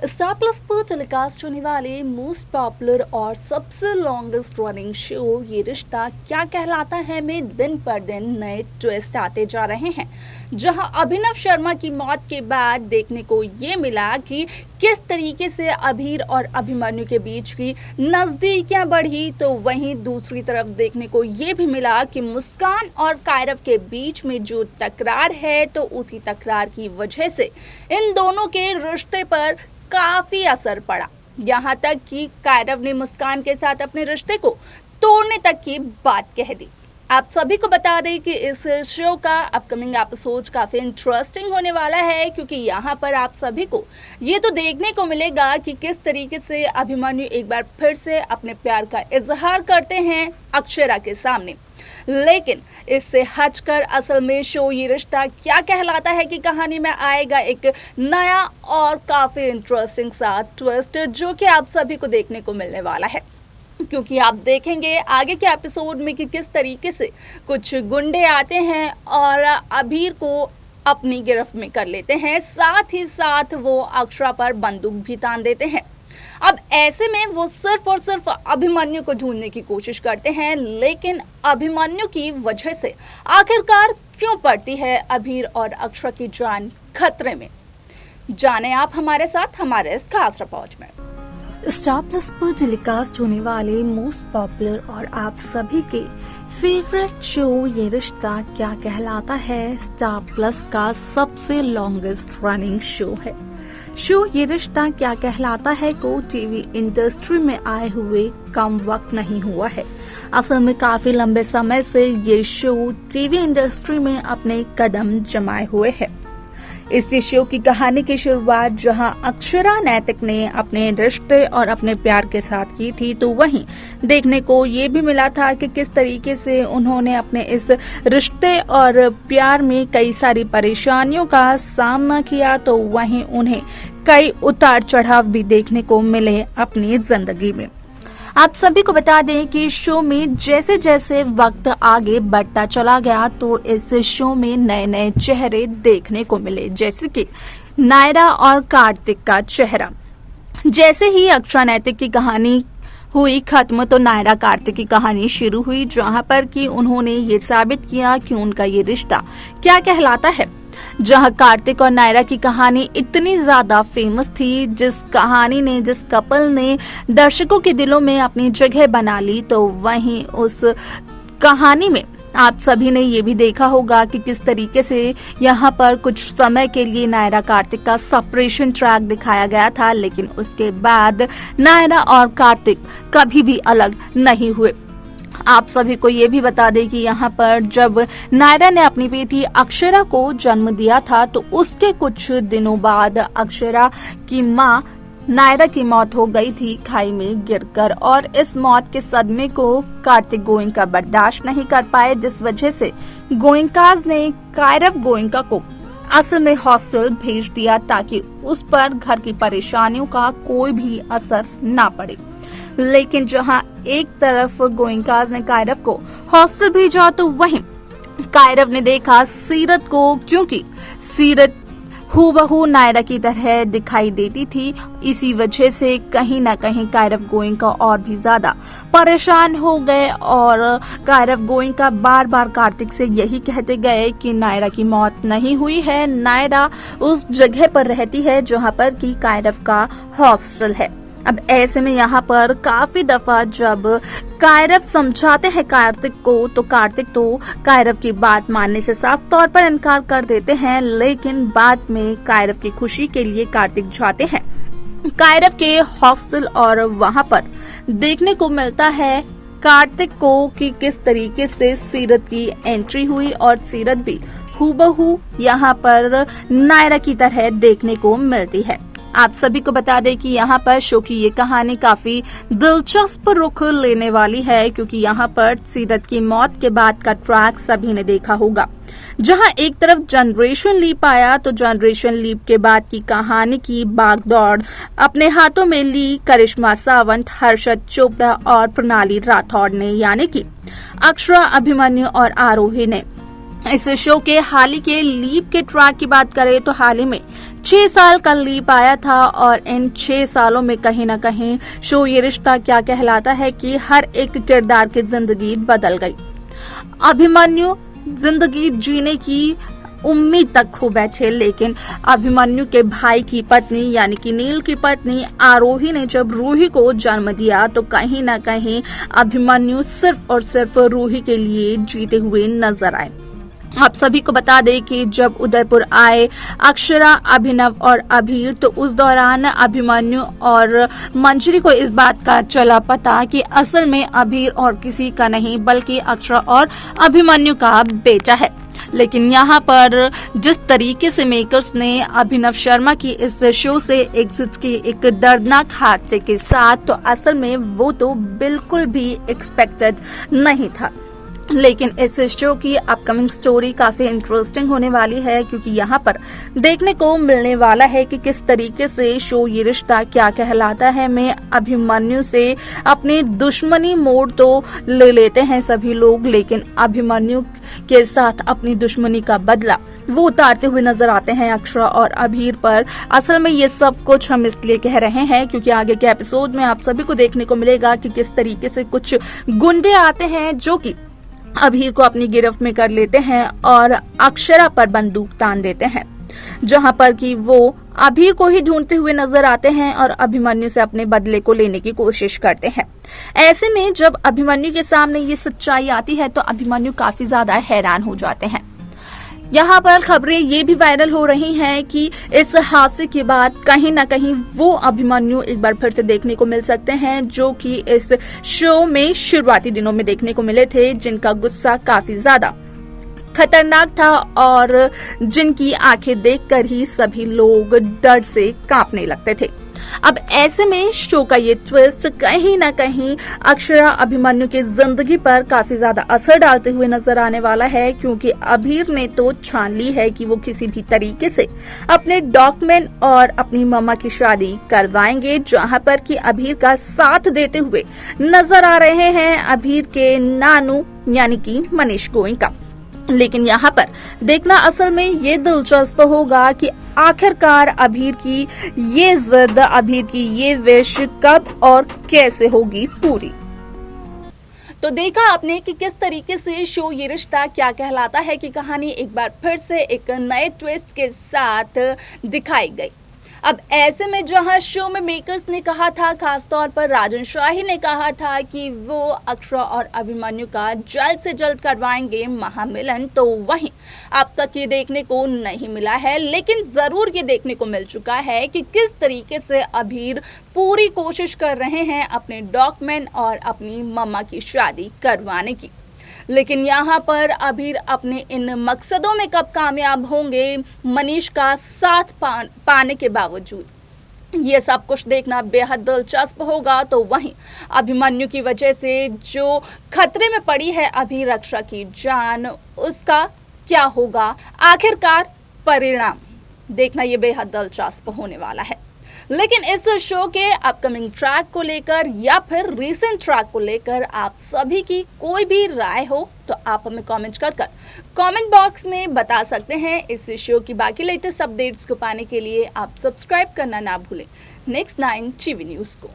Star plus पर telecast होने वाले मोस्ट पॉपुलर और सबसे लॉन्गेस्ट रनिंग शो ये रिश्ता क्या कहलाता है में दिन पर दिन नए ट्विस्ट आते जा रहे हैं। जहां अभिनव शर्मा की मौत के बाद देखने को ये मिला कि किस तरीके से अभीर और अभिमन्यु के बीच की नजदीकियां बढ़ी, तो वहीं दूसरी तरफ देखने को ये भी मिला कि मुस्कान और कायरव के बीच में जो तकरार है, तो उसी तकरार की वजह से इन दोनों के रिश्ते पर काफी असर पड़ा। यहाँ तक कि कायरव ने मुस्कान के साथ अपने रिश्ते को तोड़ने तक की बात कह दी। आप सभी को बता दें कि इस शो का अपकमिंग एपिसोड काफी इंटरेस्टिंग होने वाला है, क्योंकि यहाँ पर आप सभी को ये तो देखने को मिलेगा कि किस तरीके से अभिमन्यु एक बार फिर से अपने प्यार का इजहार करते हैं अक्षरा के सामने। लेकिन इससे हटकर असल में शो ये रिश्ता क्या कहलाता है कि कहानी में आएगा एक नया और काफी इंटरेस्टिंग सा ट्विस्ट, जो कि आप सभी को देखने को मिलने वाला है। क्योंकि आप देखेंगे आगे के एपिसोड में कि किस तरीके से कुछ गुंडे आते हैं और अभीर को अपनी गिरफ्त में कर लेते हैं, साथ ही साथ वो अक्षरा पर बंदूक भी तान देते हैं। अब ऐसे में वो सिर्फ और सिर्फ अभिमन्यु को ढूंढने की कोशिश करते हैं, लेकिन अभिमन्यु की वजह से आखिरकार क्यों पड़ती है अभीर और अक्षरा की जान खतरे में, जाने आप हमारे साथ हमारे इस खास रिपोर्ट में। स्टार प्लस पर टेलीकास्ट होने वाले मोस्ट पॉपुलर और आप सभी के फेवरेट शो ये रिश्ता क्या कहलाता है स्टार प्लस का सबसे लॉन्गेस्ट रनिंग शो है। शो ये रिश्ता क्या कहलाता है को टीवी इंडस्ट्री में आए हुए कम वक्त नहीं हुआ है। असल में काफी लंबे समय से ये शो टीवी इंडस्ट्री में अपने कदम जमाए हुए है। इस शो की कहानी की शुरुआत जहां अक्षरा नैतिक ने अपने रिश्ते और अपने प्यार के साथ की थी, तो वहीं देखने को ये भी मिला था कि किस तरीके से उन्होंने अपने इस रिश्ते और प्यार में कई सारी परेशानियों का सामना किया, तो वहीं उन्हें कई उतार चढ़ाव भी देखने को मिले अपनी जिंदगी में। आप सभी को बता दें कि शो में जैसे जैसे वक्त आगे बढ़ता चला गया, तो इस शो में नए नए चेहरे देखने को मिले, जैसे कि नायरा और कार्तिक का चेहरा। जैसे ही अक्षरा नैतिक की कहानी हुई खत्म, तो नायरा कार्तिक की कहानी शुरू हुई, जहां पर कि उन्होंने ये साबित किया कि उनका ये रिश्ता क्या कहलाता है। जहां कार्तिक और नायरा की कहानी इतनी ज्यादा फेमस थी, जिस कहानी ने, जिस कपल ने दर्शकों के दिलों में अपनी जगह बना ली, तो वहीं उस कहानी में आप सभी ने ये भी देखा होगा कि किस तरीके से यहाँ पर कुछ समय के लिए नायरा कार्तिक का सेपरेशन ट्रैक दिखाया गया था, लेकिन उसके बाद नायरा और कार्तिक कभी भी अलग नहीं हुए। आप सभी को ये भी बता दें कि यहाँ पर जब नायरा ने अपनी बेटी अक्षरा को जन्म दिया था, तो उसके कुछ दिनों बाद अक्षरा की माँ नायरा की मौत हो गई थी खाई में गिरकर, और इस मौत के सदमे को कार्तिक गोयनका बर्दाश्त नहीं कर पाए, जिस वजह से गोयनकाज ने कायरव गोयनका को असल में हॉस्टल भेज दिया, ताकि उस पर घर की परेशानियों का कोई भी असर न पड़े। लेकिन जहां एक तरफ गोयनकाज ने कायरव को हॉस्टल भेजा, तो वहीं कायरव ने देखा सीरत को, क्योंकि सीरत हूबहू नायरा की तरह दिखाई देती थी। इसी वजह से कहीं न कहीं कायरव गोयनका और भी ज्यादा परेशान हो गए, और कायरव गोयनका बार बार कार्तिक से यही कहते गए कि नायरा की मौत नहीं हुई है, नायरा उस जगह पर रहती है जहां पर कि कायरव का हॉस्टल है। अब ऐसे में यहाँ पर काफी दफा जब कायरव समझाते हैं कार्तिक को, तो कार्तिक तो कायरव की बात मानने से साफ तौर पर इनकार कर देते हैं, लेकिन बाद में कायरव की खुशी के लिए कार्तिक जाते हैं कायरव के हॉस्टल, और वहाँ पर देखने को मिलता है कार्तिक को कि किस तरीके से सीरत की एंट्री हुई, और सीरत भी हूबहू यहाँ पर नायरा की तरह देखने को मिलती है। आप सभी को बता दें कि यहाँ पर शो की ये कहानी काफी दिलचस्प रुख लेने वाली है, क्योंकि यहाँ पर सीरत की मौत के बाद का ट्रैक सभी ने देखा होगा। जहाँ एक तरफ जनरेशन लीप आया, तो जनरेशन लीप के बाद की कहानी की बागदौड़ अपने हाथों में ली करिश्मा सावंत, हर्षद चोपड़ा और प्रणाली राठौड़ ने, यानी कि अक्षरा, अभिमन्यु और आरोही ने। इस शो के हाल ही के लीप के ट्रैक की बात करें तो हाल ही में 6 साल का लीप आया था और इन 6 सालों में कहीं ना कहीं शो ये रिश्ता क्या कहलाता है कि हर एक किरदार की जिंदगी बदल गई। अभिमन्यु जिंदगी जीने की उम्मीद तक खो बैठे, लेकिन अभिमन्यु के भाई की पत्नी यानी कि नील की पत्नी आरोही ने जब रूही को जन्म दिया तो कहीं ना कहीं अभिमन्यु सिर्फ और सिर्फ रूही के लिए जीते हुए नजर आए। आप सभी को बता दें कि जब उदयपुर आए अक्षरा, अभिनव और अभीर तो उस दौरान अभिमन्यु और मंजरी को इस बात का चला पता कि असल में अभीर और किसी का नहीं बल्कि अक्षरा और अभिमन्यु का बेटा है। लेकिन यहाँ पर जिस तरीके से मेकर्स ने अभिनव शर्मा की इस शो से एग्जिट की एक दर्दनाक हादसे के साथ, तो असल में वो तो बिल्कुल भी एक्सपेक्टेड नहीं था। लेकिन इस शो की अपकमिंग स्टोरी काफी इंटरेस्टिंग होने वाली है, क्योंकि यहाँ पर देखने को मिलने वाला है कि किस तरीके से शो ये रिश्ता क्या कहलाता है में अभिमन्यु से अपनी दुश्मनी मोड़ तो ले लेते हैं सभी लोग, लेकिन अभिमन्यु के साथ अपनी दुश्मनी का बदला वो उतारते हुए नजर आते हैं अक्षरा और अभीर पर। असल में ये सब कुछ हम इसलिए कह रहे हैं क्योंकि आगे के एपिसोड में आप सभी को देखने को मिलेगा कि किस तरीके से कुछ गुंडे आते हैं जो कि अभीर को अपनी गिरफ्त में कर लेते हैं और अक्षरा पर बंदूक तान देते हैं, जहां पर कि वो अभीर को ही ढूंढते हुए नजर आते हैं और अभिमन्यु से अपने बदले को लेने की कोशिश करते हैं। ऐसे में जब अभिमन्यु के सामने ये सच्चाई आती है तो अभिमन्यु काफी ज्यादा हैरान हो जाते हैं। यहाँ पर खबरें ये भी वायरल हो रही हैं कि इस हादसे के बाद कहीं ना कहीं वो अभिमन्यु एक बार फिर से देखने को मिल सकते हैं जो कि इस शो में शुरुआती दिनों में देखने को मिले थे, जिनका गुस्सा काफी ज्यादा खतरनाक था और जिनकी आंखें देखकर ही सभी लोग डर से कांपने लगते थे। अब ऐसे में शो का ये ट्विस्ट कहीं ना कहीं अक्षरा अभिमन्यु की जिंदगी पर काफी ज्यादा असर डालते हुए नजर आने वाला है, क्योंकि अभीर ने तो ठान ली है कि वो किसी भी तरीके से अपने डॉक्यूमेंट और अपनी मम्मा की शादी करवाएंगे, जहां पर कि अभीर का साथ देते हुए नजर आ रहे हैं अभीर के नानू यानी कि मनीष गोयनका। लेकिन यहाँ पर देखना असल में ये दिलचस्प होगा कि आखिरकार अभीर की ये जिद, अभीर की ये विश कब और कैसे होगी पूरी। तो देखा आपने कि किस तरीके से शो ये रिश्ता क्या कहलाता है की कहानी एक बार फिर से एक नए ट्विस्ट के साथ दिखाई गई। अब ऐसे में जहां शो में मेकर्स ने कहा था, खासतौर पर राजन शाही ने कहा था कि वो अक्षरा और अभिमन्यु का जल्द से जल्द करवाएंगे महामिलन, तो वहीं अब तक ये देखने को नहीं मिला है। लेकिन जरूर ये देखने को मिल चुका है कि किस तरीके से अभीर पूरी कोशिश कर रहे हैं अपने डॉक्यूमेंट और अपनी मम्मा की शादी करवाने की। लेकिन यहाँ पर अभीर अपने इन मकसदों में कब कामयाब होंगे, मनीष का साथ पाने के बावजूद ये सब कुछ देखना बेहद दिलचस्प होगा। तो वहीं अभिमन्यु की वजह से जो खतरे में पड़ी है अभीर अक्षरा की जान, उसका क्या होगा आखिरकार परिणाम, देखना ये बेहद दिलचस्प होने वाला है। लेकिन इस शो के अपकमिंग ट्रैक को लेकर या फिर रीसेंट ट्रैक को लेकर आप सभी की कोई भी राय हो तो आप हमें कमेंट कर कमेंट बॉक्स में बता सकते हैं। इस शो की बाकी लेटेस्ट अपडेट्स को पाने के लिए आप सब्सक्राइब करना ना भूलें नेक्स्ट 9 टीवी न्यूज़ को।